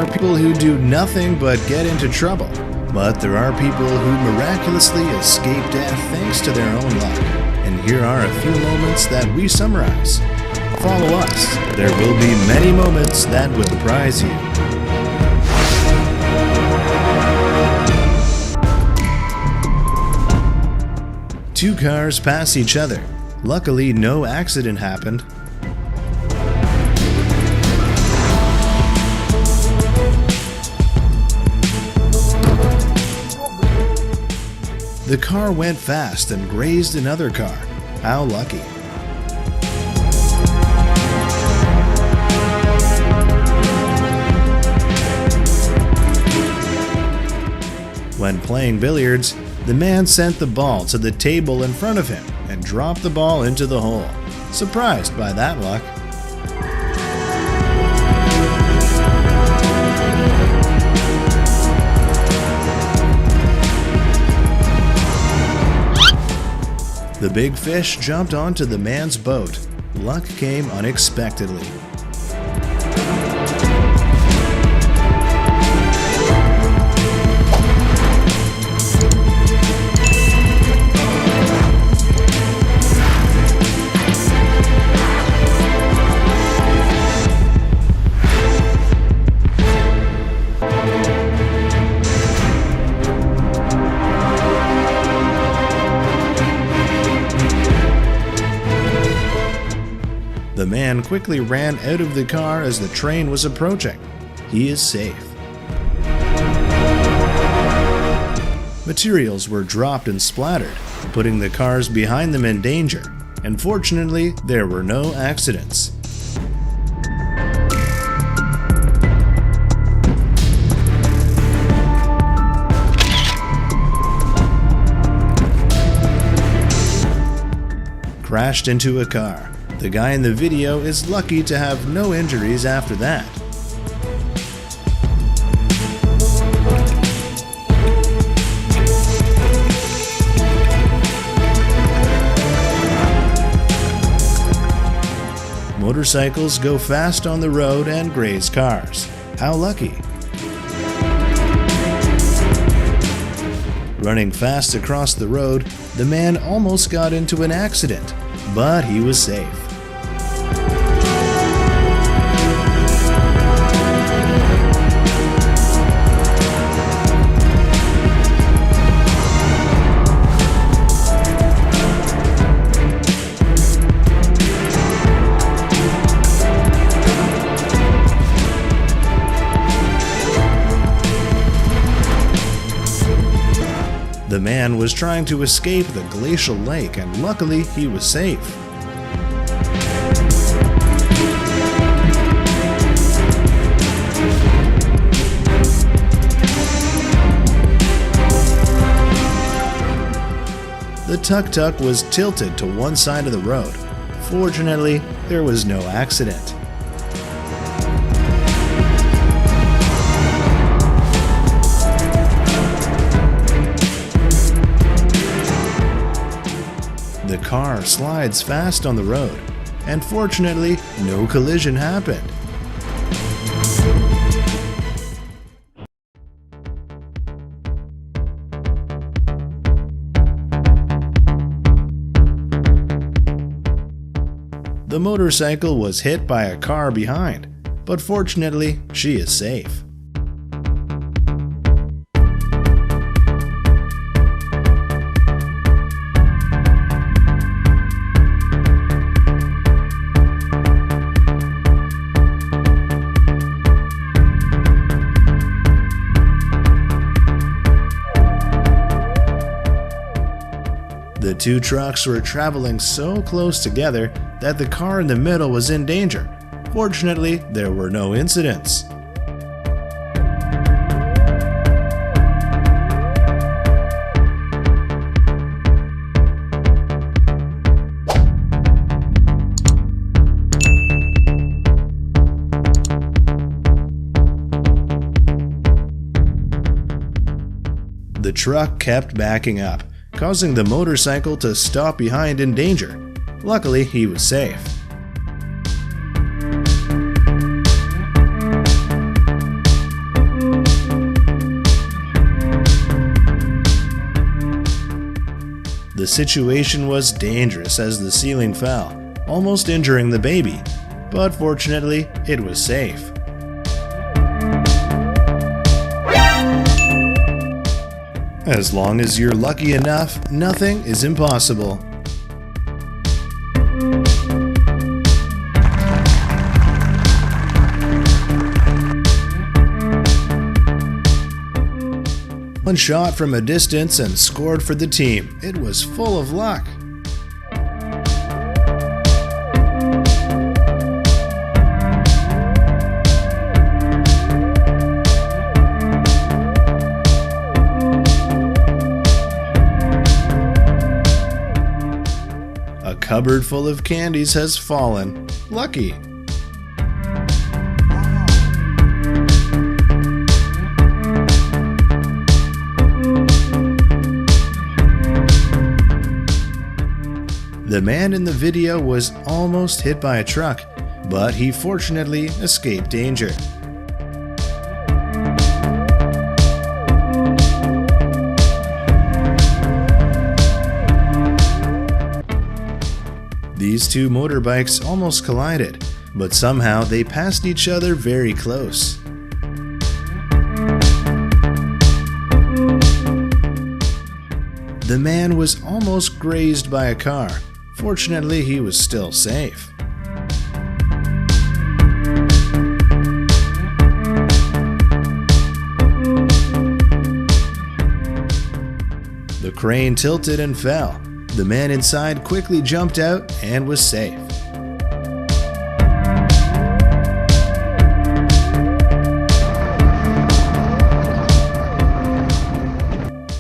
There are people who do nothing but get into trouble, but there are people who miraculously escape death thanks to their own luck. And here are a few moments that we summarize. Follow us. There will be many moments that will surprise you. Two cars pass each other. Luckily, no accident happened. The car went fast and grazed another car. How lucky. When playing billiards, the man sent the ball to the table in front of him and dropped the ball into the hole. Surprised by that luck. The big fish jumped onto the man's boat. Luck came unexpectedly. The man quickly ran out of the car as the train was approaching. He is safe. Materials were dropped and splattered, putting the cars behind them in danger, and fortunately, there were no accidents. Crashed into a car. The guy in the video is lucky to have no injuries after that. Motorcycles go fast on the road and graze cars. How lucky. Running fast across the road, the man almost got into an accident, but he was safe. The man was trying to escape the glacial lake, and luckily he was safe. The tuk-tuk was tilted to one side of the road. Fortunately, there was no accident. The car slides fast on the road, and fortunately, no collision happened. The motorcycle was hit by a car behind, but fortunately, she is safe. The two trucks were traveling so close together that the car in the middle was in danger. Fortunately, there were no incidents. The truck kept backing up, causing the motorcycle to stop behind in danger. Luckily, he was safe. situation was dangerous as the ceiling fell, almost injuring the baby, but fortunately it was safe. As long as you're lucky enough, nothing is impossible. One shot from a distance and scored for the team. It was full of luck. A cupboard full of candies has fallen. Lucky. The man in the video was almost hit by a truck, but he fortunately escaped danger. These two motorbikes almost collided, but somehow they passed each other very close. The man was almost grazed by a car. Fortunately, he was still safe. The crane tilted and fell. The man inside quickly jumped out and was safe.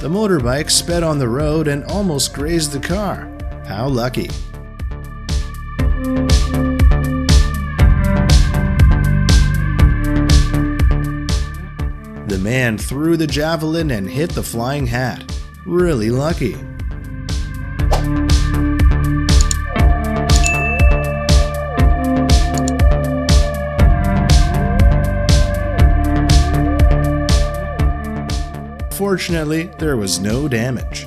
The motorbike sped on the road and almost grazed the car. How lucky. The man threw the javelin and hit the flying hat. Really lucky. Fortunately, there was no damage.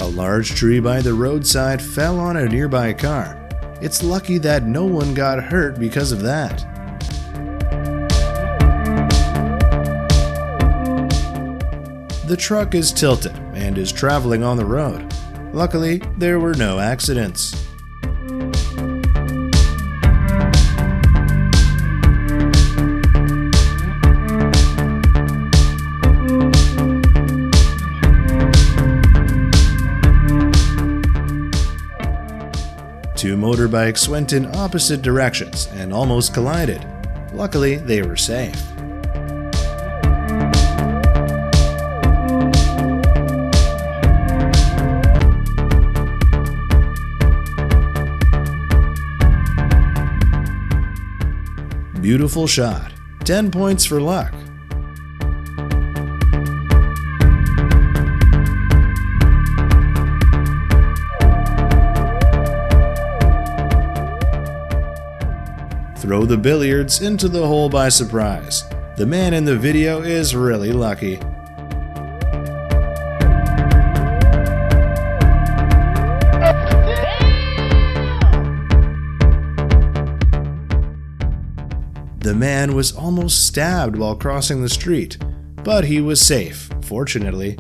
A large tree by the roadside fell on a nearby car. It's lucky that no one got hurt because of that. The truck is tilted and is traveling on the road. Luckily, there were no accidents. Two motorbikes went in opposite directions and almost collided. Luckily, they were safe. Beautiful shot. 10 points for luck. Throw the billiards into the hole by surprise. The man in the video is really lucky. The man was almost stabbed while crossing the street, but he was safe, fortunately.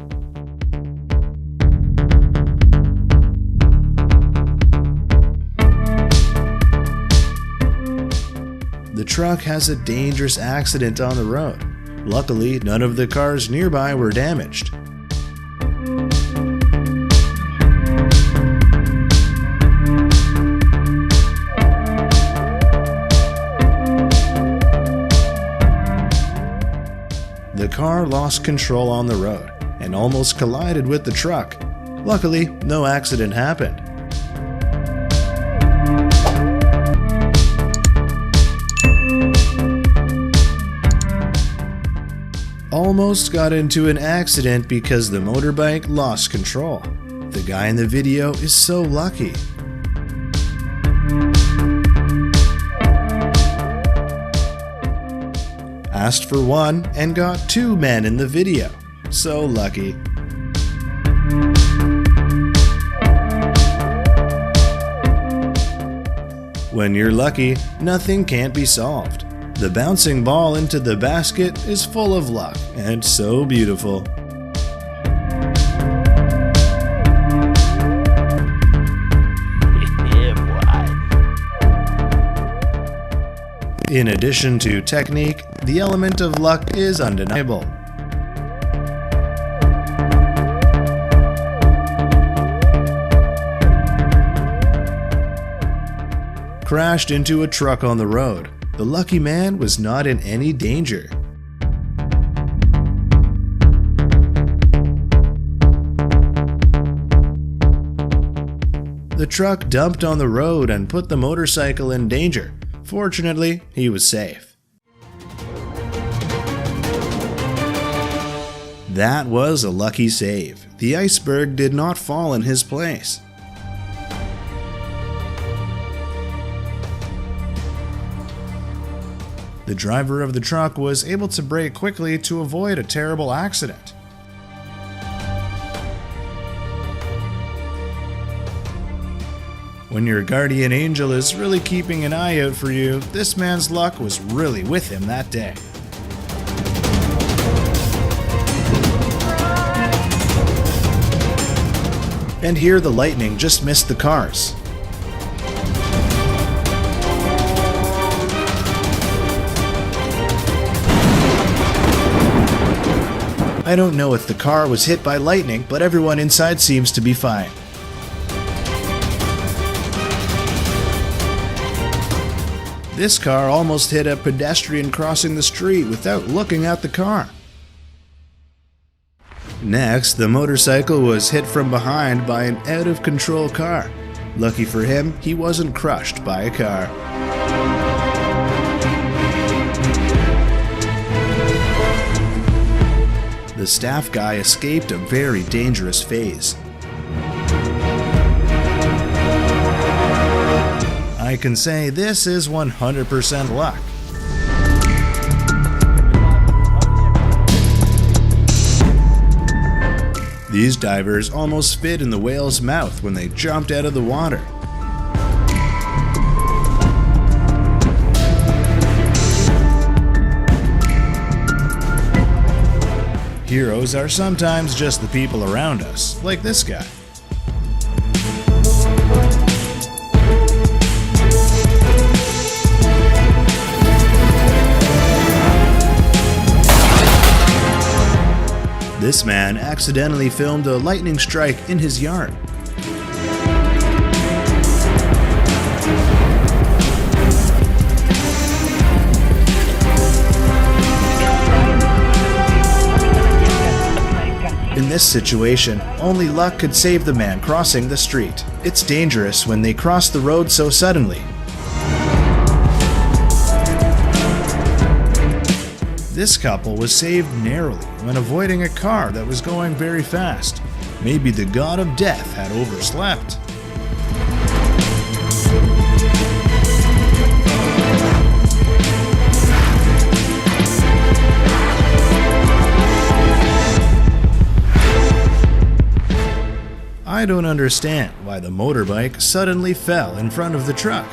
The truck has a dangerous accident on the road. Luckily, none of the cars nearby were damaged. The car lost control on the road and almost collided with the truck. Luckily, no accident happened. almost got into an accident because the motorbike lost control. The guy in the video is so lucky. Asked for one and got two men in the video. So lucky. When you're lucky, nothing can't be solved. The bouncing ball into the basket is full of luck and so beautiful. In addition to technique, the element of luck is undeniable. Crashed into a truck on the road. The lucky man was not in any danger. The truck dumped on the road and put the motorcycle in danger. Fortunately, he was safe. That was a lucky save. The iceberg did not fall in his place. The driver of the truck was able to brake quickly to avoid a terrible accident. When your guardian angel is really keeping an eye out for you, this man's luck was really with him that day. And here the lightning just missed the cars. I don't know if the car was hit by lightning, but everyone inside seems to be fine. This car almost hit a pedestrian crossing the street without looking at the car. Next, the motorcycle was hit from behind by an out-of-control car. Lucky for him, he wasn't crushed by a car. The staff guy escaped a very dangerous phase. I can say this is 100% luck. These divers almost fit in the whale's mouth when they jumped out of the water. Heroes are sometimes just the people around us, like this guy. This man accidentally filmed a lightning strike in his yard. In this situation, only luck could save the man crossing the street. It's dangerous when they cross the road so suddenly. This couple was saved narrowly when avoiding a car that was going very fast. Maybe the god of death had overslept. I don't understand why the motorbike suddenly fell in front of the truck.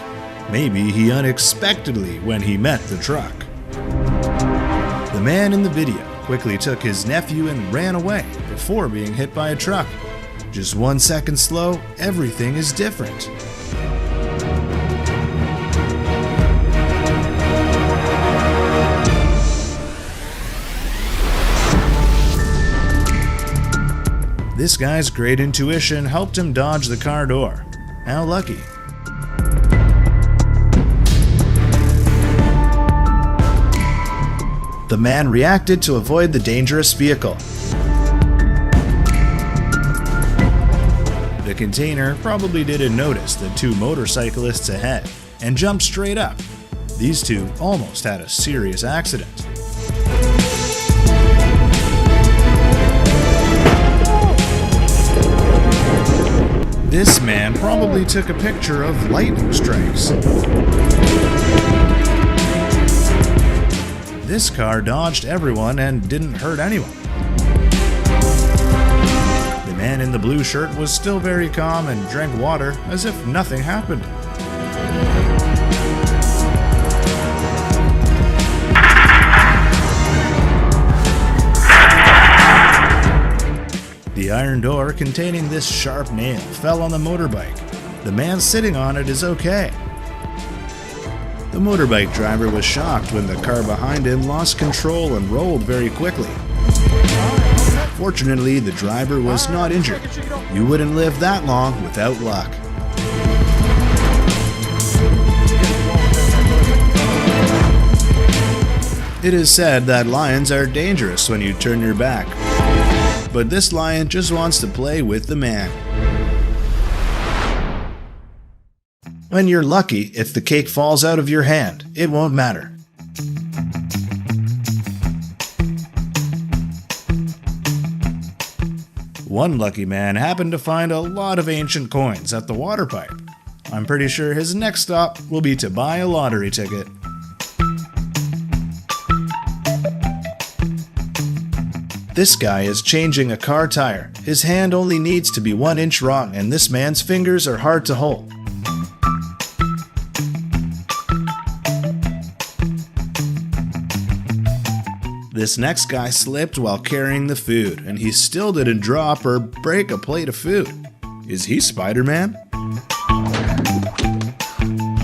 Maybe he unexpectedly when he met the truck. The man in the video quickly took his nephew and ran away before being hit by a truck. Just 1 second slow, everything is different. This guy's great intuition helped him dodge the car door. How lucky. The man reacted to avoid the dangerous vehicle. The container probably didn't notice the two motorcyclists ahead and jumped straight up. These two almost had a serious accident. This man probably took a picture of lightning strikes. This car dodged everyone and didn't hurt anyone. The man in the blue shirt was still very calm and drank water as if nothing happened. The iron door containing this sharp nail fell on the motorbike. The man sitting on it is okay. The motorbike driver was shocked when the car behind him lost control and rolled very quickly. Fortunately, the driver was not injured. You wouldn't live that long without luck. It is said that lions are dangerous when you turn your back. But this lion just wants to play with the man. When you're lucky, if the cake falls out of your hand, it won't matter. One lucky man happened to find a lot of ancient coins at the water pipe. I'm pretty sure his next stop will be to buy a lottery ticket. This guy is changing a car tire. His hand only needs to be 1 inch wrong, and this man's fingers are hard to hold. This next guy slipped while carrying the food, and he still didn't drop or break a plate of food. Is he Spider-Man?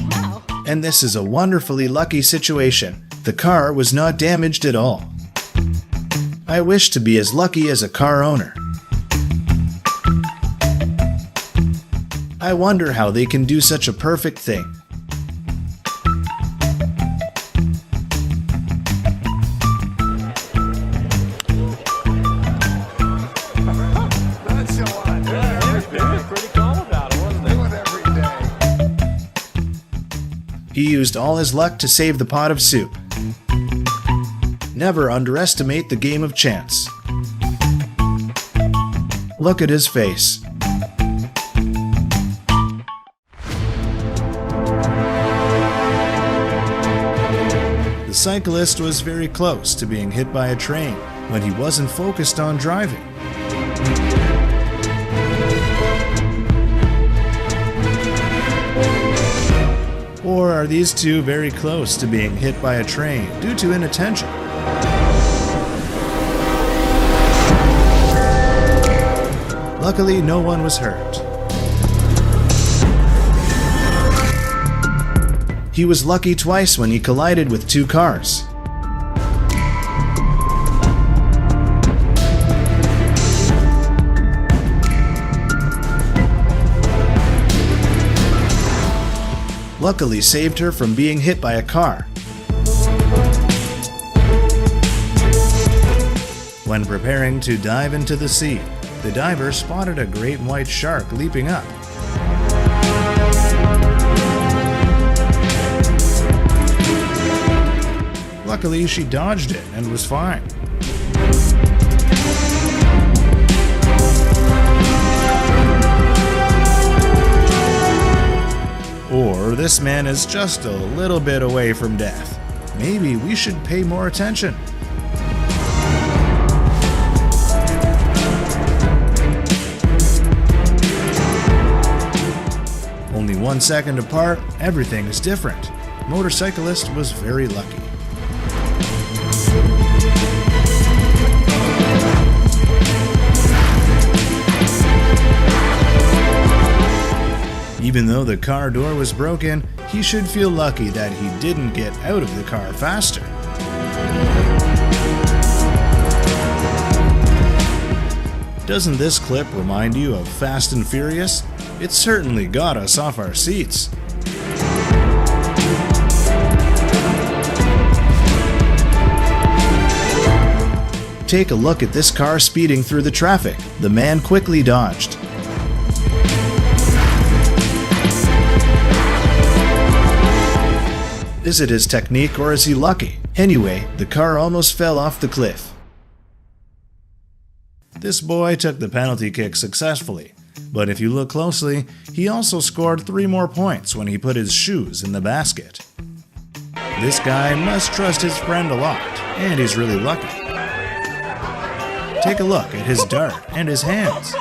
Wow. And this is a wonderfully lucky situation. The car was not damaged at all. I wish to be as lucky as a car owner. I wonder how they can do such a perfect thing. He used all his luck to save the pot of soup. Never underestimate the game of chance. Look at his face. The cyclist was very close to being hit by a train when he wasn't focused on driving. Or are these two very close to being hit by a train due to inattention? Luckily, no one was hurt. He was lucky twice when he collided with 2 cars. Luckily saved her from being hit by a car. When preparing to dive into the sea, the diver spotted a great white shark leaping up. Luckily, she dodged it and was fine. Or this man is just a little bit away from death. Maybe we should pay more attention. Only 1 second apart, everything is different. Motorcyclist was very lucky. Even though the car door was broken, he should feel lucky that he didn't get out of the car faster. Doesn't this clip remind you of Fast and Furious? It certainly got us off our seats. Take a look at this car speeding through the traffic. The man quickly dodged. Is it his technique or is he lucky? Anyway, the car almost fell off the cliff. This boy took the penalty kick successfully. But if you look closely, he also scored 3 more points when he put his shoes in the basket. This guy must trust his friend a lot, and he's really lucky. Take a look at his dart and his hands.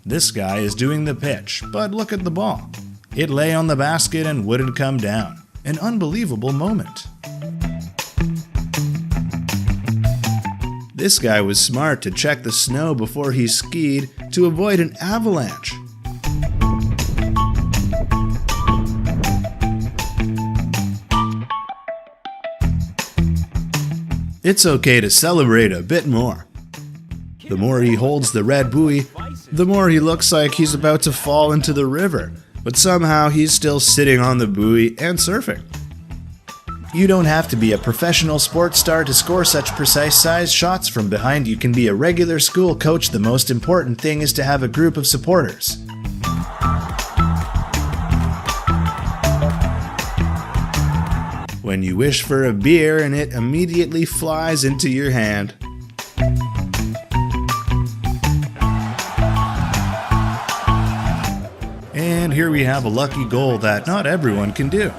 This guy is doing the pitch, but look at the ball. It lay on the basket and wouldn't come down. An unbelievable moment. This guy was smart to check the snow before he skied to avoid an avalanche. It's okay to celebrate a bit more. The more he holds the red buoy, the more he looks like he's about to fall into the river, but somehow he's still sitting on the buoy and surfing. You don't have to be a professional sports star to score such precise size shots from behind. You can be a regular school coach. The most important thing is to have a group of supporters. When you wish for a beer and it immediately flies into your hand. And here we have a lucky goal that not everyone can do.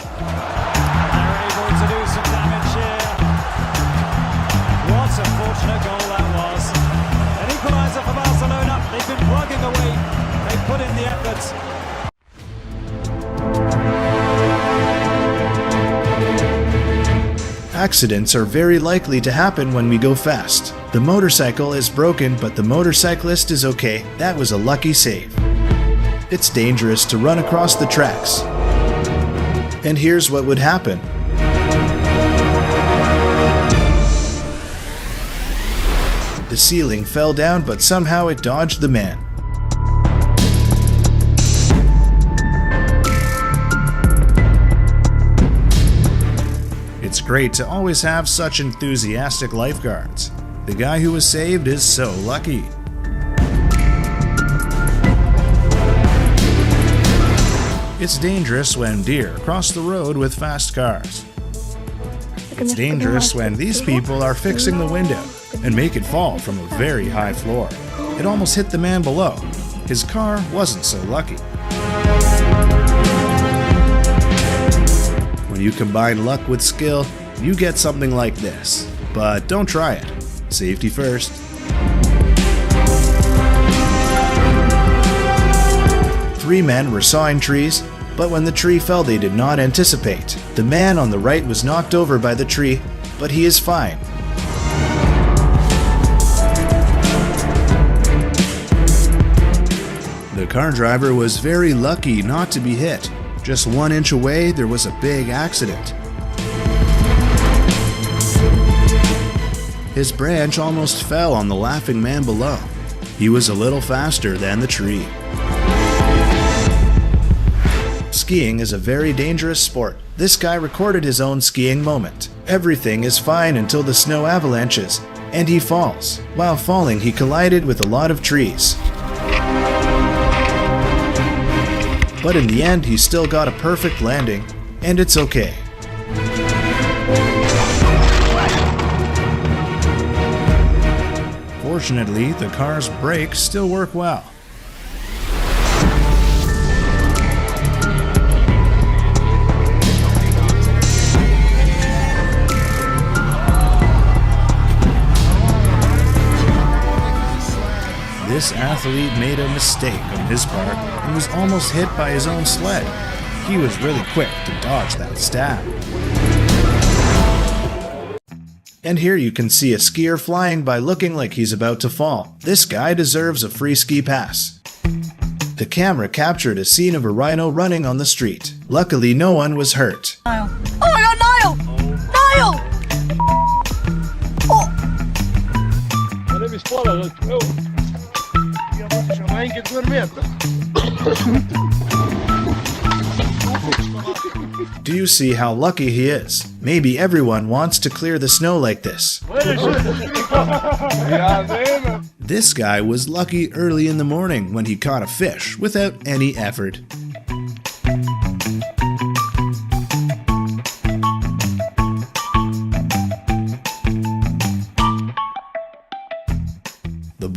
Accidents are very likely to happen when we go fast. The motorcycle is broken, but the motorcyclist is okay. That was a lucky save. It's dangerous to run across the tracks. And here's what would happen. The ceiling fell down, but somehow it dodged the man. It's great to always have such enthusiastic lifeguards. The guy who was saved is so lucky. It's dangerous when deer cross the road with fast cars. It's dangerous when these people are fixing the window and make it fall from a very high floor. It almost hit the man below. His car wasn't so lucky. When you combine luck with skill, you get something like this. But don't try it. Safety first. Three men were sawing trees, but when the tree fell they did not anticipate. The man on the right was knocked over by the tree, but he is fine. The car driver was very lucky not to be hit. Just 1 inch away, there was a big accident. His branch almost fell on the laughing man below. He was a little faster than the tree. Skiing is a very dangerous sport. This guy recorded his own skiing moment. Everything is fine until the snow avalanches, and he falls. While falling, he collided with a lot of trees. But in the end, he still got a perfect landing, and it's okay. Fortunately, the car's brakes still work well. This athlete made a mistake on his part and was almost hit by his own sled. He was really quick to dodge that stab. And here you can see a skier flying by looking like he's about to fall. This guy deserves a free ski pass. The camera captured a scene of a rhino running on the street. Luckily, no one was hurt. Niall. Oh my god, Niall! Niall! Oh! Do you see how lucky he is? Maybe everyone wants to clear the snow like this. This guy was lucky early in the morning when he caught a fish without any effort.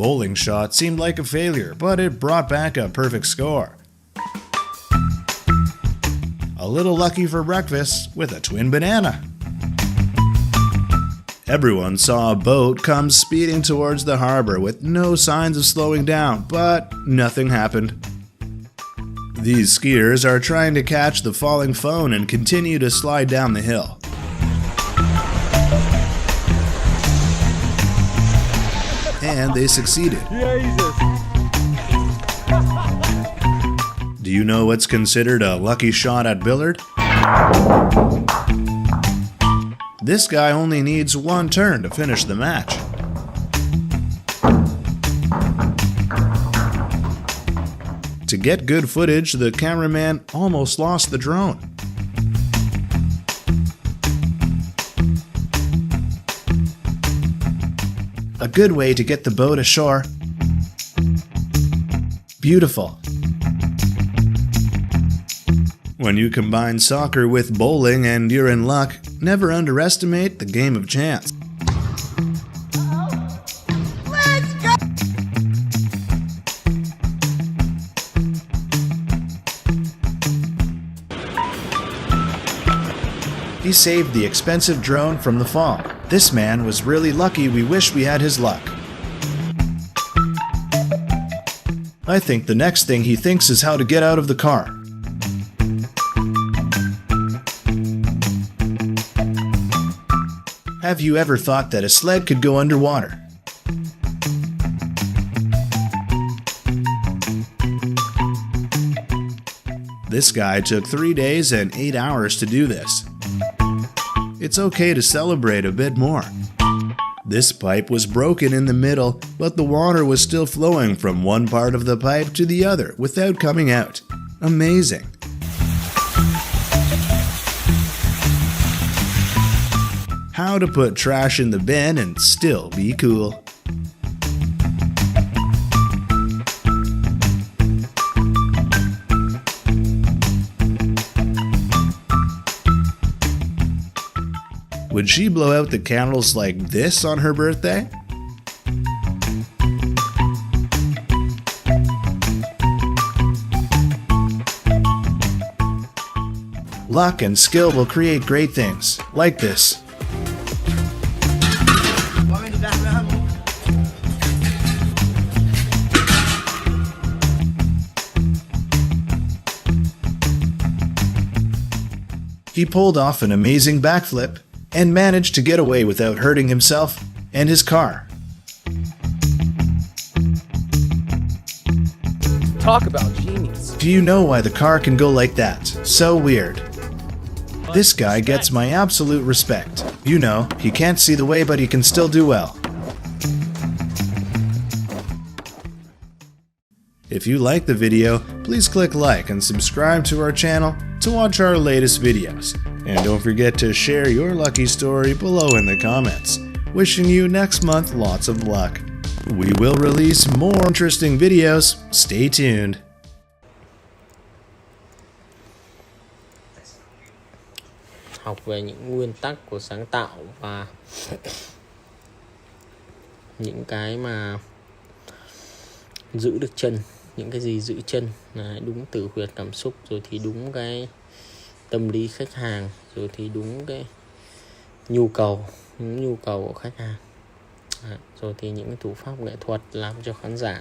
bowling shot seemed like a failure, but it brought back a perfect score. A little lucky for breakfast with a twin banana. Everyone saw a boat come speeding towards the harbor with no signs of slowing down, but nothing happened. These skiers are trying to catch the falling phone and continue to slide down the hill. And they succeeded. Do you know what's considered a lucky shot at billiard? This guy only needs one turn to finish the match. To get good footage, the cameraman almost lost the drone. A good way to get the boat ashore. Beautiful. When you combine soccer with bowling and you're in luck, never underestimate the game of chance. Let's go! He saved the expensive drone from the fall. This man was really lucky. We wish we had his luck. I think the next thing he thinks is how to get out of the car. Have you ever thought that a sled could go underwater? This guy took 3 days and 8 hours to do this. It's okay to celebrate a bit more. This pipe was broken in the middle, but the water was still flowing from one part of the pipe to the other without coming out. Amazing. How to put trash in the bin and still be cool. Would she blow out the candles like this on her birthday? Luck and skill will create great things, like this. He pulled off an amazing backflip and managed to get away without hurting himself and his car. Talk about genius. Do you know why the car can go like that? So weird. This guy gets my absolute respect. You know, he can't see the way, but he can still do well. If you like the video, please click like and subscribe to our channel to watch our latest videos. And don't forget to share your lucky story below in the comments. Wishing you next month lots of luck. We will release more interesting videos. Stay tuned. Học về những nguyên tắc của sáng tạo và những cái mà giữ được chân, những cái gì giữ chân, đúng tử huyệt cảm xúc, rồi thì đúng cái tâm lý khách hàng, rồi thì đúng cái nhu cầu của khách hàng, rồi thì những cái thủ pháp nghệ thuật làm cho khán giả